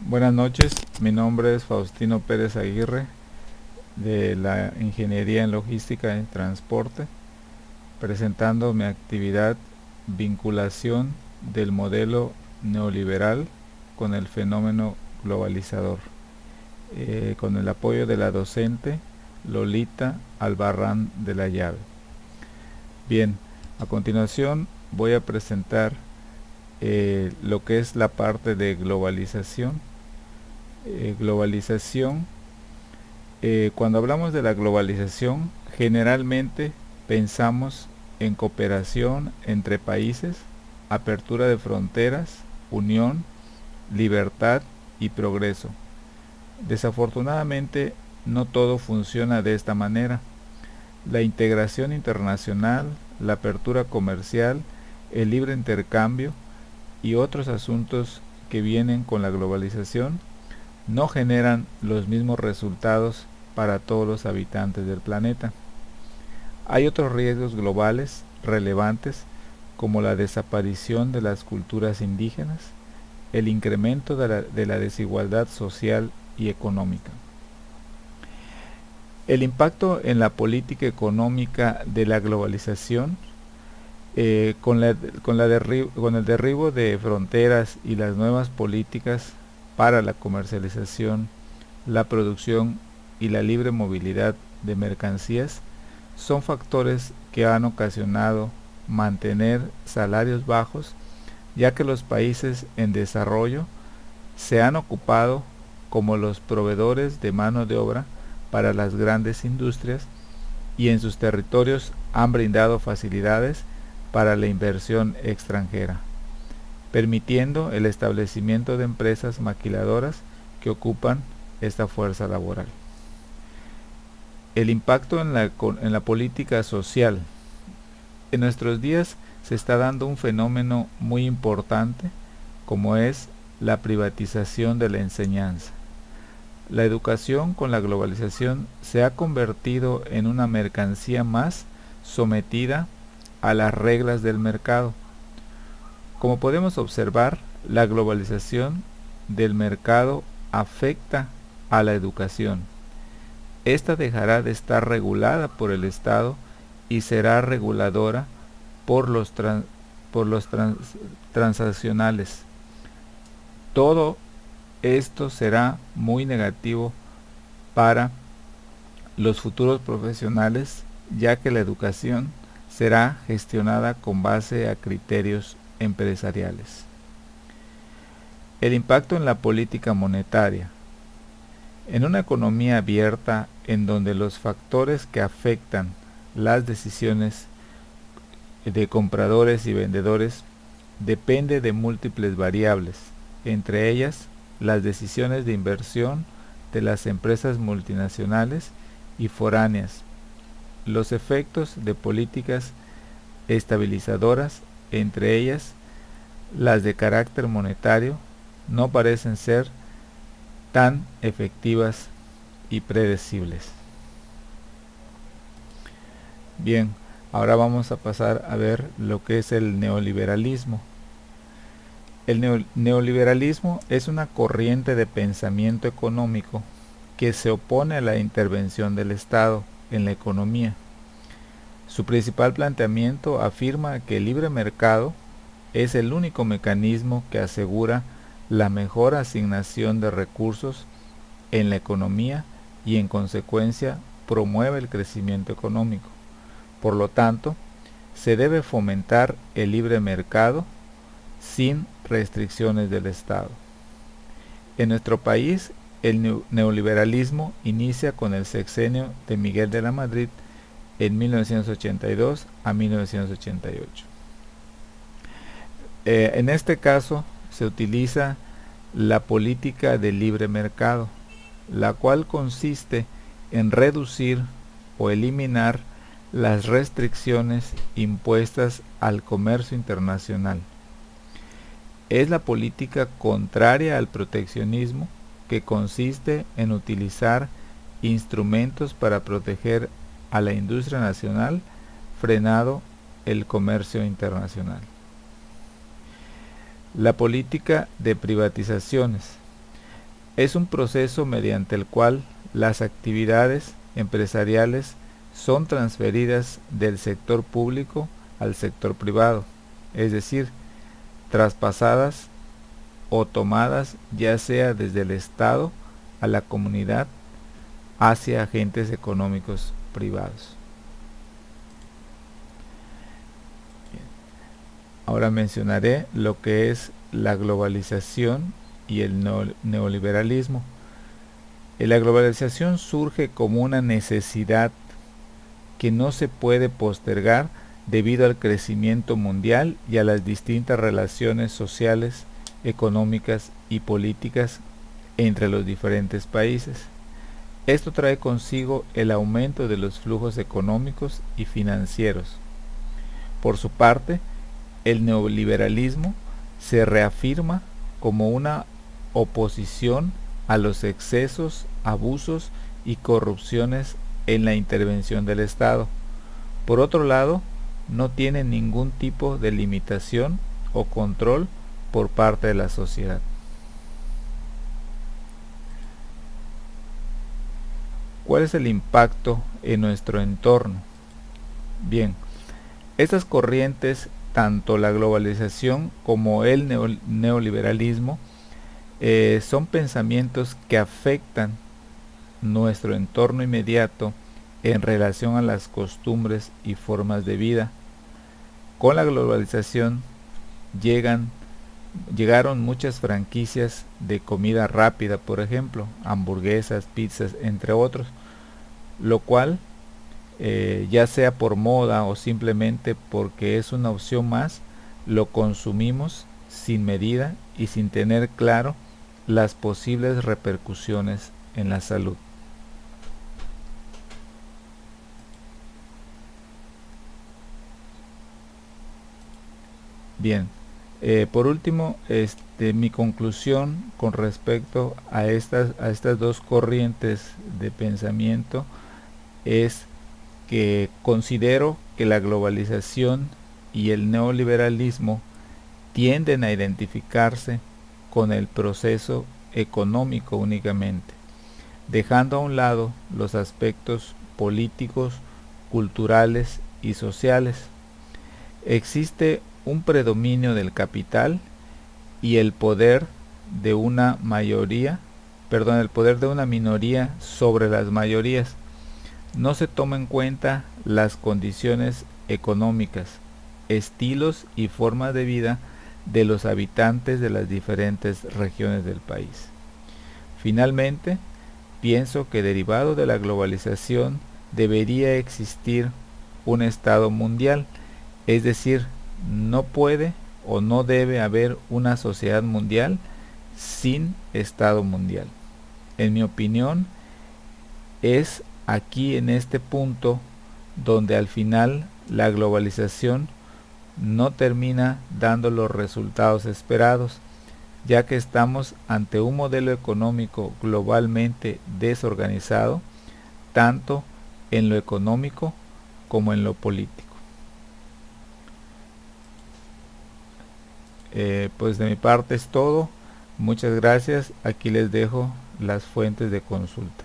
Buenas noches, mi nombre es Faustino Pérez Aguirre de la Ingeniería en Logística y Transporte, presentando mi actividad Vinculación del modelo neoliberal con el fenómeno globalizador, con el apoyo de la docente Lolita Albarrán de la Llave. Bien, a continuación voy a presentar lo que es la parte de globalización. Globalización. Cuando hablamos de la globalización, generalmente pensamos en cooperación entre países, apertura de fronteras, unión, libertad y progreso. Desafortunadamente, no todo funciona de esta manera. La integración internacional, la apertura comercial, el libre intercambio y otros asuntos que vienen con la globalización no generan los mismos resultados para todos los habitantes del planeta. Hay otros riesgos globales relevantes como la desaparición de las culturas indígenas, el incremento de la desigualdad social y económica. El impacto en la política económica de la globalización, con el derribo de fronteras y las nuevas políticas para la comercialización, la producción y la libre movilidad de mercancías, son factores que han ocasionado mantener salarios bajos, ya que los países en desarrollo se han ocupado como los proveedores de mano de obra para las grandes industrias y en sus territorios han brindado facilidades para la inversión extranjera, permitiendo el establecimiento de empresas maquiladoras que ocupan esta fuerza laboral. El impacto en la política social. En nuestros días se está dando un fenómeno muy importante como es la privatización de la enseñanza. La educación con la globalización se ha convertido en una mercancía más sometida a las reglas del mercado. Como podemos observar, la globalización del mercado afecta a la educación. Esta dejará de estar regulada por el Estado y será reguladora por los transaccionales. Todo esto será muy negativo para los futuros profesionales, ya que la educación será gestionada con base a criterios empresariales. El impacto en la política monetaria. En una economía abierta en donde los factores que afectan las decisiones de compradores y vendedores depende de múltiples variables, entre ellas las decisiones de inversión de las empresas multinacionales y foráneas, los efectos de políticas estabilizadoras, entre ellas las de carácter monetario, no parecen ser tan efectivas y predecibles. Bien, ahora vamos a pasar a ver lo que es el neoliberalismo. El neoliberalismo es una corriente de pensamiento económico que se opone a la intervención del Estado en la economía. Su principal planteamiento afirma que el libre mercado es el único mecanismo que asegura la mejor asignación de recursos en la economía y en consecuencia promueve el crecimiento económico. Por lo tanto, se debe fomentar el libre mercado sin restricciones del Estado. En nuestro país, el neoliberalismo inicia con el sexenio de Miguel de la Madrid en 1982 a 1988. En este caso, se utiliza la política del libre mercado, la cual consiste en reducir o eliminar las restricciones impuestas al comercio internacional. Es la política contraria al proteccionismo, que consiste en utilizar instrumentos para proteger a la industria nacional, frenado el comercio internacional. La política de privatizaciones. Es un proceso mediante el cual las actividades empresariales son transferidas del sector público al sector privado, es decir, traspasadas o tomadas ya sea desde el Estado a la comunidad hacia agentes económicos privados. Ahora mencionaré lo que es la globalización y el neoliberalismo. La globalización surge como una necesidad que no se puede postergar debido al crecimiento mundial y a las distintas relaciones sociales, económicas y políticas entre los diferentes países. Esto trae consigo el aumento de los flujos económicos y financieros. Por su parte, el neoliberalismo se reafirma como una oposición a los excesos, abusos y corrupciones en la intervención del Estado. Por otro lado, no tiene ningún tipo de limitación o control por parte de la sociedad. ¿Cuál es el impacto en nuestro entorno? Bien, estas corrientes, tanto la globalización como el neoliberalismo, son pensamientos que afectan nuestro entorno inmediato en relación a las costumbres y formas de vida. Con la globalización llegaron muchas franquicias de comida rápida, por ejemplo, hamburguesas, pizzas, entre otros, lo cual, ya sea por moda o simplemente porque es una opción más, lo consumimos sin medida y sin tener claro las posibles repercusiones en la salud. Bien, por último, mi conclusión con respecto a estas dos corrientes de pensamiento es que considero que la globalización y el neoliberalismo tienden a identificarse con el proceso económico únicamente, dejando a un lado los aspectos políticos, culturales y sociales. Existe un predominio del capital y el poder de una minoría sobre las mayorías. No se toma en cuenta las condiciones económicas, estilos y formas de vida de los habitantes de las diferentes regiones del país. Finalmente, pienso que derivado de la globalización debería existir un Estado mundial, es decir, no puede o no debe haber una sociedad mundial sin Estado mundial. En mi opinión, es aquí en este punto donde al final la globalización no termina dando los resultados esperados, ya que estamos ante un modelo económico globalmente desorganizado, tanto en lo económico como en lo político. Pues de mi parte es todo. Muchas gracias. Aquí les dejo las fuentes de consulta.